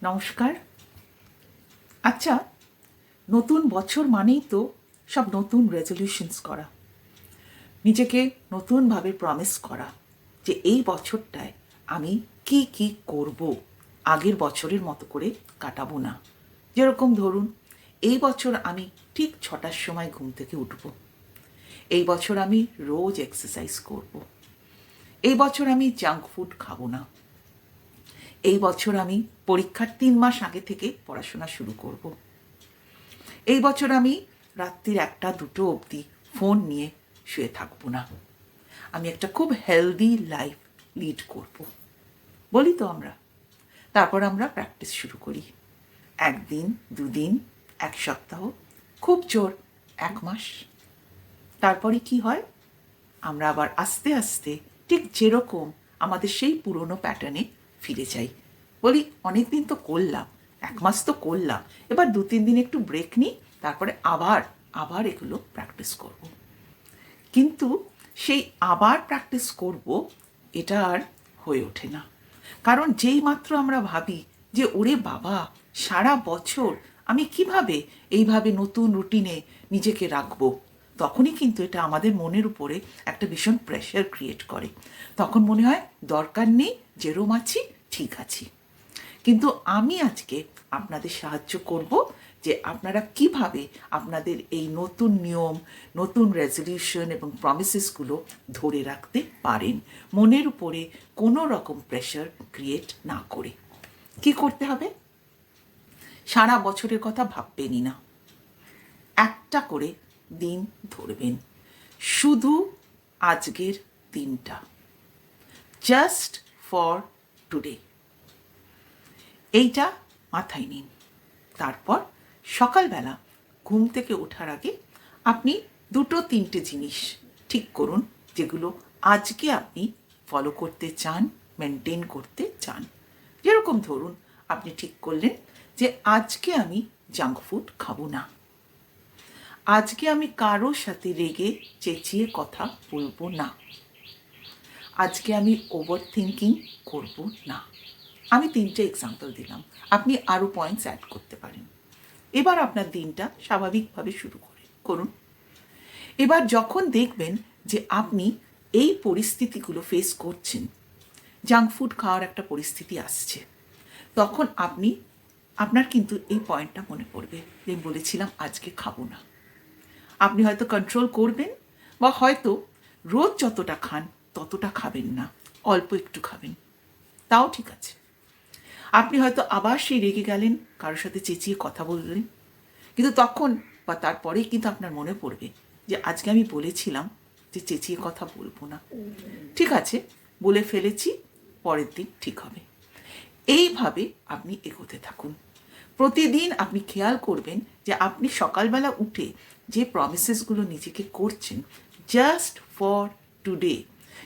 নমস্কার। আচ্ছা, নতুন বছর মানেই তো সব নতুন রেজলিউশনস করা, নিজেকে নতুনভাবে প্রমিস করা যে এই বছরটায় আমি কি কি করব, আগের বছরের মতো করে কাটাবো না। যেরকম ধরুন, এই বছর আমি ঠিক 6টার সময় ঘুম থেকে উঠব, এই বছর আমি রোজ এক্সারসাইজ করব, এই বছর আমি জাঙ্ক ফুড খাবো না, এই বছর আমি পরীক্ষার 3 মাস আগে থেকে পড়াশোনা শুরু করব, এই বছর আমি রাত্রির 1টা 2টো অবধি ফোন নিয়ে শুয়ে থাকবো না, আমি একটা খুব হেলদি লাইফ লিড করব, বলি তো আমরা। তারপর আমরা প্র্যাকটিস শুরু করি। 1 দিন 2 দিন, 1 সপ্তাহ, খুব জোর 1 মাস। তারপরে কি হয়? আমরা আবার আস্তে আস্তে ঠিক যেরকম আমাদের সেই পুরনো প্যাটার্নে ফিরে যাই। বলি অনেক দিন তো করলাম, 1 মাস তো করলাম, এবার 2-3 দিন একটু ব্রেক নিই, তারপরে আবার এগুলো প্র্যাকটিস করব। কিন্তু সেই আবার প্র্যাকটিস করব, এটা আর হয়ে ওঠে না। কারণ যেই মাত্র আমরা ভাবি যে ওরে বাবা, সারা বছর আমি কিভাবে এইভাবে নতুন রুটিনে নিজেকে রাখবো, তখনই কিন্তু এটা আমাদের মনের উপরে একটা ভীষণ প্রেশার ক্রিয়েট করে। তখন মনে হয় দরকার নেই, যেরম আছি ঠিক আছি। কিন্তু আমি আজকে আপনাদের সাহায্য করব যে আপনারা কিভাবে আপনাদের এই নতুন নিয়ম, নতুন রেজলিউশন এবং প্রমিসেসগুলো ধরে রাখতে পারেন, মনের উপরে কোনো রকম প্রেশার ক্রিয়েট না করে। কি করতে হবে? সারা বছরের কথা ভাববেনই না, একটা করে দিন ধরবেন, শুধু আজকের দিনটা, জাস্ট ফর টুডে, এইটা মাথায় নিন। তারপর সকালবেলা ঘুম থেকে ওঠার আগে আপনি 2-3টে জিনিস ঠিক করুন, যেগুলো আজকে আপনি ফলো করতে চান, মেনটেন করতে চান। যেরকম ধরুন, আপনি ঠিক করলেন যে আজকে আমি জাঙ্ক ফুড খাবো না, আজকে আমি কারোর সাথে রেগে চেঁচিয়ে কথা বলবো না, আজকে আমি ওভার থিঙ্কিং করব না। আমি 3টে এক্সাম্পল দিলাম, আপনি আরও পয়েন্টস অ্যাড করতে পারেন। এবার আপনার দিনটা স্বাভাবিকভাবে শুরু করুন। এবার যখন দেখবেন যে আপনি এই পরিস্থিতিগুলো ফেস করছেন, জাঙ্ক ফুড খাওয়ার একটা পরিস্থিতি আসছে, তখন আপনার কিন্তু এই পয়েন্টটা মনে পড়বে যে বলেছিলাম আজকে খাবো না। আপনি হয়তো কন্ট্রোল করবেন, বা হয়তো রোজ যতটা খান ততটা খাবেন না, অল্প একটু খাবেন, তাও ঠিক আছে। আপনি হয়তো আবার সেই রেগে গেলেন, কারোর সাথে চেঁচিয়ে কথা বললেন, কিন্তু তখন বা তারপরেই কিন্তু আপনার মনে পড়বে যে আজকে আমি বলেছিলাম যে চেঁচিয়ে কথা বলবো না, ঠিক আছে, বলে ফেলেছি, পরের দিন ঠিক হবে। এইভাবে আপনি এগোতে থাকুন। প্রতিদিন আপনি খেয়াল করবেন যে আপনি সকালবেলা উঠে যে প্রমিসেসগুলো নিজেকে করছেন জাস্ট ফর টুডে,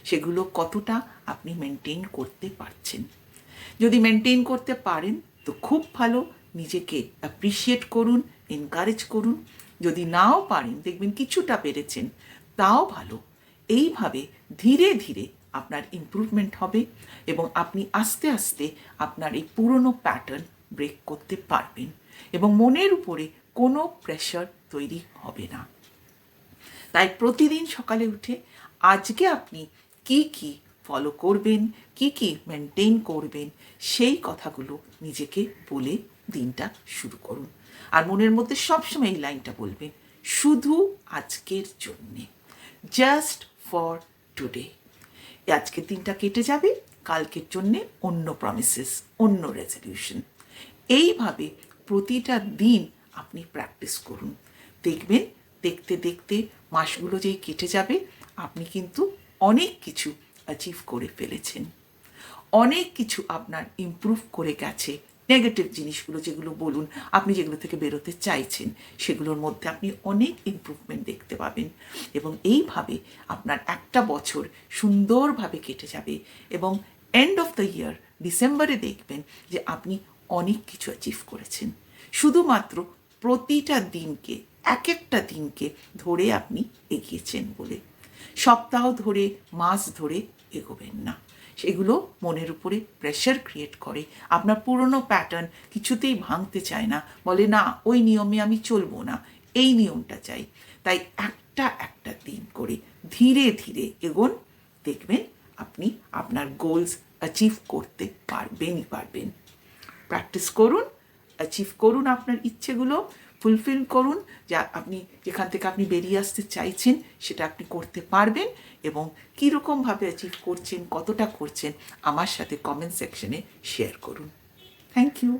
সেগুলো কতটা আপনি মেনটেন করতে পারছেন। যদি মেনটেন করতে পারেন তো খুব ভালো, নিজেকে অ্যাপ্রিসিয়েট করুন, এনকারেজ করুন। যদি নাও পারেন, দেখবেন কিছুটা পেরেছেন, তাও ভালো। এইভাবে ধীরে ধীরে আপনার ইমপ্রুভমেন্ট হবে এবং আপনি আস্তে আস্তে আপনার এই পুরনো প্যাটার্ন ব্রেক করতে পারবেন এবং মনের উপরে কোনো প্রেশার তৈরি হবে না। তাই প্রতিদিন সকালে উঠে আজকে আপনি কি কি ফলো করবেন, কি কি মেনটেন করবেন, সেই কথাগুলো নিজেকে বলে দিনটা শুরু করুন। আর মনের মধ্যে সবসময় এই লাইনটা বলবেন, শুধু আজকের জন্যে, জাস্ট ফর টুডে। আজকের দিনটা কেটে যাবে, কালকের জন্যে অন্য প্রমিসেস, অন্য রেজলিউশন। এইভাবে প্রতিটা দিন আপনি প্র্যাকটিস করুন। দেখবেন দেখতে দেখতে মাসগুলো যেই কেটে যাবে, আপনি কিন্তু অনেক কিছু অ্যাচিভ করে ফেলেছেন, অনেক কিছু আপনার ইমপ্রুভ করে গেছে। নেগেটিভ জিনিসগুলো যেগুলো বলুন, আপনি যেগুলো থেকে বেরোতে চাইছেন, সেগুলোর মধ্যে আপনি অনেক ইমপ্রুভমেন্ট দেখতে পাবেন এবং এইভাবে আপনার একটা বছর সুন্দরভাবে কেটে যাবে এবং এন্ড অফ দ্য ইয়ার ডিসেম্বরে দেখবেন যে আপনি অনেক কিছু অ্যাচিভ করেছেন, শুধুমাত্র প্রতিটা দিনকে, এক একটা দিনকে ধরে আপনি এগিয়েছেন বলে। সপ্তাহ ধরে, মাস ধরে এগোবেন না। সেগুলো মনের উপরে প্রেশার ক্রিয়েট করে। আপনার পুরনো প্যাটার্ন কিছুতেই ভাঙতে চায় না, বলে না ওই নিয়মে আমি চলবো না, এই নিয়মটা চাই। তাই একটা একটা দিন করে ধীরে ধীরে এগোন, দেখবেন আপনি আপনার গোলস অ্যাচিভ করতে পারবেন। প্র্যাকটিস করুন, অ্যাচিভ করুন আপনার ইচ্ছেগুলো, ফুলফিল করুন, যা আপনি যেখান থেকে আপনি বেরিয়ে আসতে চাইছেন সেটা আপনি করতে পারবেন। এবং কীরকমভাবে অ্যাচিভ করছেন, কতটা করছেন, আমার সাথে কমেন্ট সেকশনে শেয়ার করুন। Thank you.